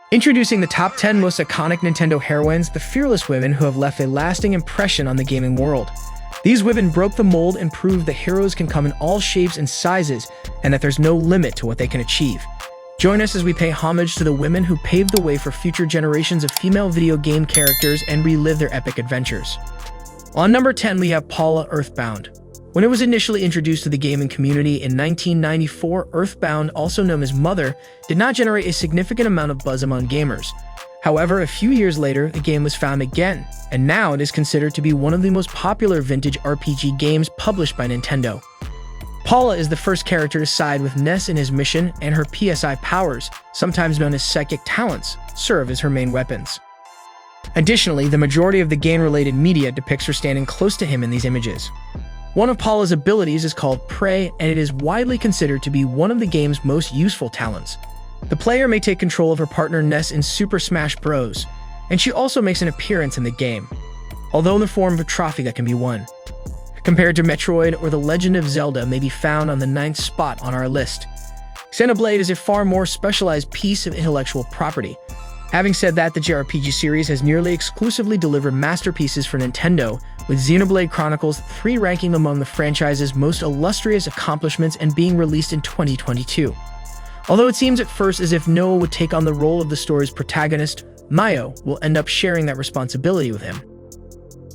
Introducing the top 10 most iconic Nintendo heroines, the fearless women who have left a lasting impression on the gaming world. These women broke the mold and proved that heroes can come in all shapes and sizes, and that there's no limit to what they can achieve. Join us as we pay homage to the women who paved the way for future generations of female video game characters and relive their epic adventures. On number 10, we have Paula Earthbound. When it was initially introduced to the gaming community in 1994, Earthbound, also known as Mother, did not generate a significant amount of buzz among gamers. However, a few years later, the game was found again, and now it is considered to be one of the most popular vintage RPG games published by Nintendo. Paula is the first character to side with Ness in his mission, and her PSI powers, sometimes known as psychic talents, serve as her main weapons. Additionally, the majority of the game-related media depicts her standing close to him in these images. One of Paula's abilities is called Prey, and it is widely considered to be one of the game's most useful talents. The player may take control of her partner Ness in Super Smash Bros., and she also makes an appearance in the game, although in the form of a trophy that can be won. Compared to Metroid or The Legend of Zelda may be found on the 9th spot on our list. Xenoblade is a far more specialized piece of intellectual property. Having said that, the JRPG series has nearly exclusively delivered masterpieces for Nintendo, with Xenoblade Chronicles 3 ranking among the franchise's most illustrious accomplishments and being released in 2022. Although it seems at first as if Noah would take on the role of the story's protagonist, Mio will end up sharing that responsibility with him.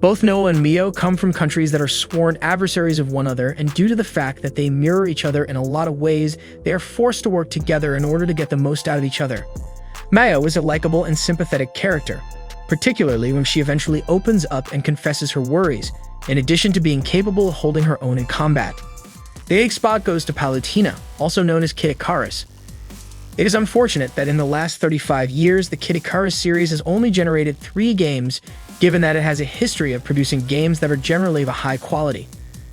Both Noah and Mio come from countries that are sworn adversaries of one another, and due to the fact that they mirror each other in a lot of ways, they are forced to work together in order to get the most out of each other. Mio is a likable and sympathetic character, particularly when she eventually opens up and confesses her worries, in addition to being capable of holding her own in combat. The 8th spot goes to Palutena, also known as Kid Icarus. It is unfortunate that in the last 35 years, the Kid Icarus series has only generated 3 games, given that it has a history of producing games that are generally of a high quality.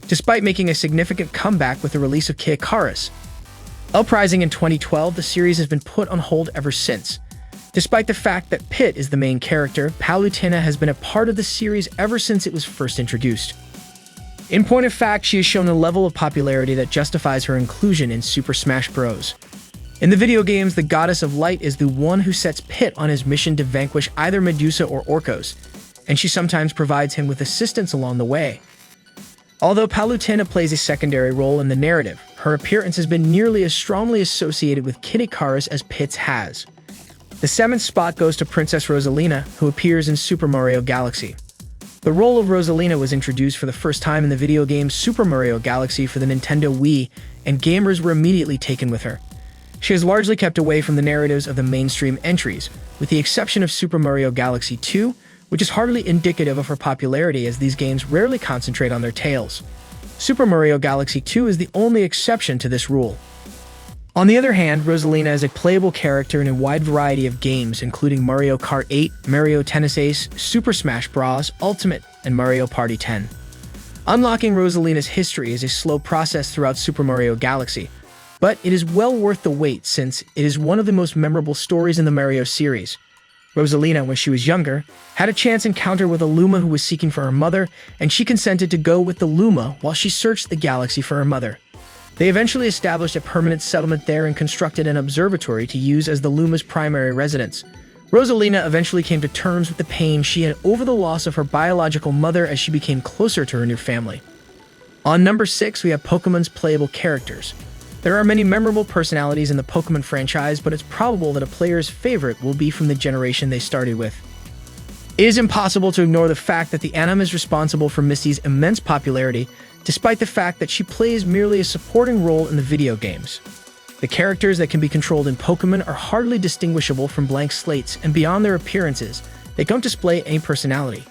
Despite making a significant comeback with the release of Kid Icarus, uprising in 2012, the series has been put on hold ever since. Despite the fact that Pit is the main character, Palutena has been a part of the series ever since it was first introduced. In point of fact, she has shown a level of popularity that justifies her inclusion in Super Smash Bros. In the video games, the Goddess of Light is the one who sets Pit on his mission to vanquish either Medusa or Orcos, and she sometimes provides him with assistance along the way. Although Palutena plays a secondary role in the narrative, her appearance has been nearly as strongly associated with Kid Icarus as Pit's has. The 7th spot goes to Princess Rosalina, who appears in Super Mario Galaxy. The role of Rosalina was introduced for the first time in the video game Super Mario Galaxy for the Nintendo Wii, and gamers were immediately taken with her. She has largely kept away from the narratives of the mainstream entries, with the exception of Super Mario Galaxy 2, which is hardly indicative of her popularity as these games rarely concentrate on their tales. Super Mario Galaxy 2 is the only exception to this rule. On the other hand, Rosalina is a playable character in a wide variety of games, including Mario Kart 8, Mario Tennis Ace, Super Smash Bros. Ultimate, and Mario Party 10. Unlocking Rosalina's history is a slow process throughout Super Mario Galaxy, but it is well worth the wait since it is one of the most memorable stories in the Mario series. Rosalina, when she was younger, had a chance encounter with a Luma who was seeking for her mother, and she consented to go with the Luma while she searched the galaxy for her mother. They eventually established a permanent settlement there and constructed an observatory to use as the Luma's primary residence. Rosalina eventually came to terms with the pain she had over the loss of her biological mother as she became closer to her new family. On number 6, we have Pokemon's playable characters. There are many memorable personalities in the Pokemon franchise, but it's probable that a player's favorite will be from the generation they started with. It is impossible to ignore the fact that the anime is responsible for Misty's immense popularity, despite the fact that she plays merely a supporting role in the video games. The characters that can be controlled in Pokemon are hardly distinguishable from blank slates, and beyond their appearances, they don't display any personality.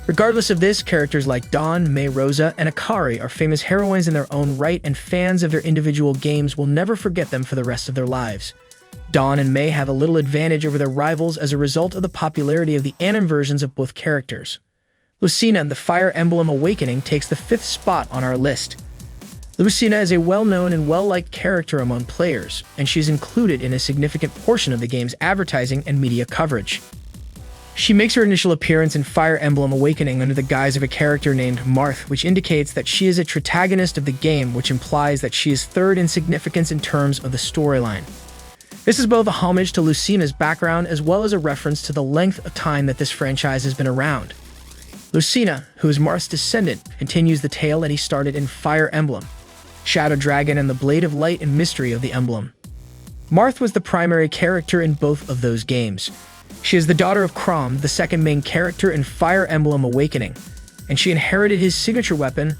Regardless of this, characters like Dawn, May Rosa, and Akari are famous heroines in their own right, and fans of their individual games will never forget them for the rest of their lives. Dawn and May have a little advantage over their rivals as a result of the popularity of the anime versions of both characters. Lucina and the Fire Emblem Awakening takes the 5th spot on our list. Lucina is a well-known and well-liked character among players, and she is included in a significant portion of the game's advertising and media coverage. She makes her initial appearance in Fire Emblem Awakening under the guise of a character named Marth, which indicates that she is a protagonist of the game, which implies that she is third in significance in terms of the storyline. This is both a homage to Lucina's background as well as a reference to the length of time that this franchise has been around. Lucina, who is Marth's descendant, continues the tale that he started in Fire Emblem, Shadow Dragon, and the Blade of Light and Mystery of the Emblem. Marth was the primary character in both of those games. She is the daughter of Chrom, the second main character in Fire Emblem Awakening, and she inherited his signature weapon,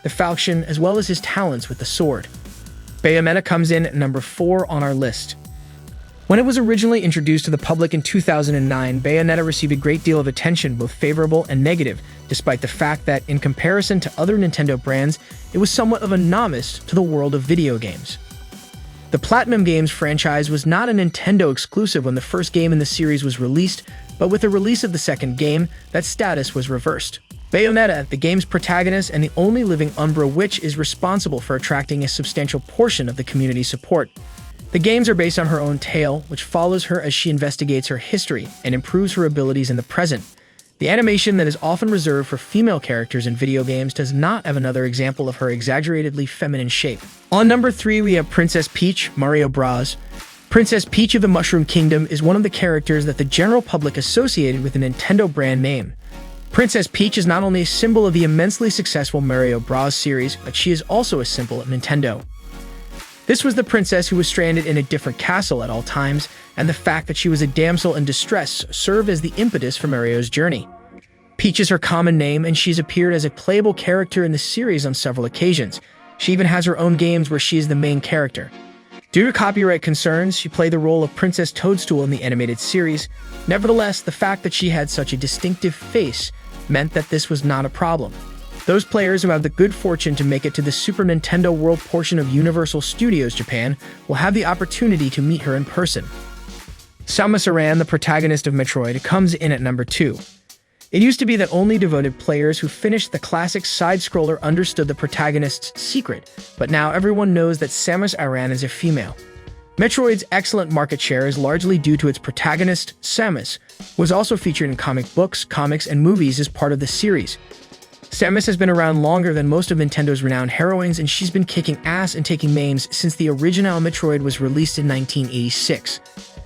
the falchion, as well as his talents with the sword. Bayonetta comes in at number 4 on our list. When it was originally introduced to the public in 2009, Bayonetta received a great deal of attention, both favorable and negative, despite the fact that, in comparison to other Nintendo brands, it was somewhat of a novice to the world of video games. The Platinum Games franchise was not a Nintendo exclusive when the first game in the series was released, but with the release of the second game, that status was reversed. Bayonetta, the game's protagonist and the only living Umbra witch, is responsible for attracting a substantial portion of the community's support. The games are based on her own tale, which follows her as she investigates her history and improves her abilities in the present. The animation that is often reserved for female characters in video games does not have another example of her exaggeratedly feminine shape. On number 3, we have Princess Peach, Mario Bros. Princess Peach of the Mushroom Kingdom is one of the characters that the general public associated with the Nintendo brand name. Princess Peach is not only a symbol of the immensely successful Mario Bros. Series, but she is also a symbol of Nintendo. This was the princess who was stranded in a different castle at all times, and the fact that she was a damsel in distress served as the impetus for Mario's journey. Peach is her common name, and she's appeared as a playable character in the series on several occasions. She even has her own games where she is the main character. Due to copyright concerns, she played the role of Princess Toadstool in the animated series. Nevertheless, the fact that she had such a distinctive face meant that this was not a problem. Those players who have the good fortune to make it to the Super Nintendo World portion of Universal Studios Japan will have the opportunity to meet her in person. Samus Aran, the protagonist of Metroid, comes in at number 2. It used to be that only devoted players who finished the classic side-scroller understood the protagonist's secret, but now everyone knows that Samus Aran is a female. Metroid's excellent market share is largely due to its protagonist, Samus, who was also featured in comic books, comics, and movies as part of the series. Samus has been around longer than most of Nintendo's renowned heroines, and she's been kicking ass and taking names since the original Metroid was released in 1986.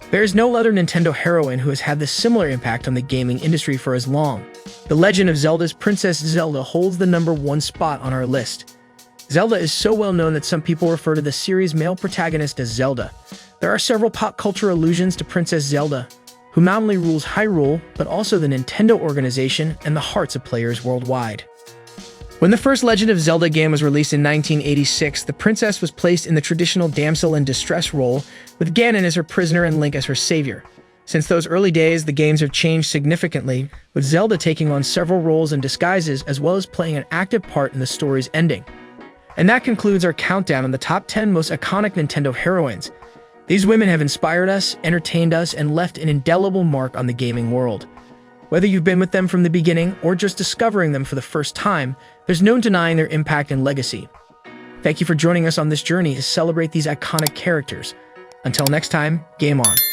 There is no other Nintendo heroine who has had this similar impact on the gaming industry for as long. The Legend of Zelda's Princess Zelda holds the number 1 spot on our list. Zelda is so well known that some people refer to the series' male protagonist as Zelda. There are several pop culture allusions to Princess Zelda, who not only rules Hyrule, but also the Nintendo organization and the hearts of players worldwide. When the first Legend of Zelda game was released in 1986, the princess was placed in the traditional damsel in distress role, with Ganon as her prisoner and Link as her savior. Since those early days, the games have changed significantly, with Zelda taking on several roles and disguises as well as playing an active part in the story's ending. And that concludes our countdown on the top 10 most iconic Nintendo heroines. These women have inspired us, entertained us, and left an indelible mark on the gaming world. Whether you've been with them from the beginning or just discovering them for the first time, there's no denying their impact and legacy. Thank you for joining us on this journey to celebrate these iconic characters. Until next time, game on.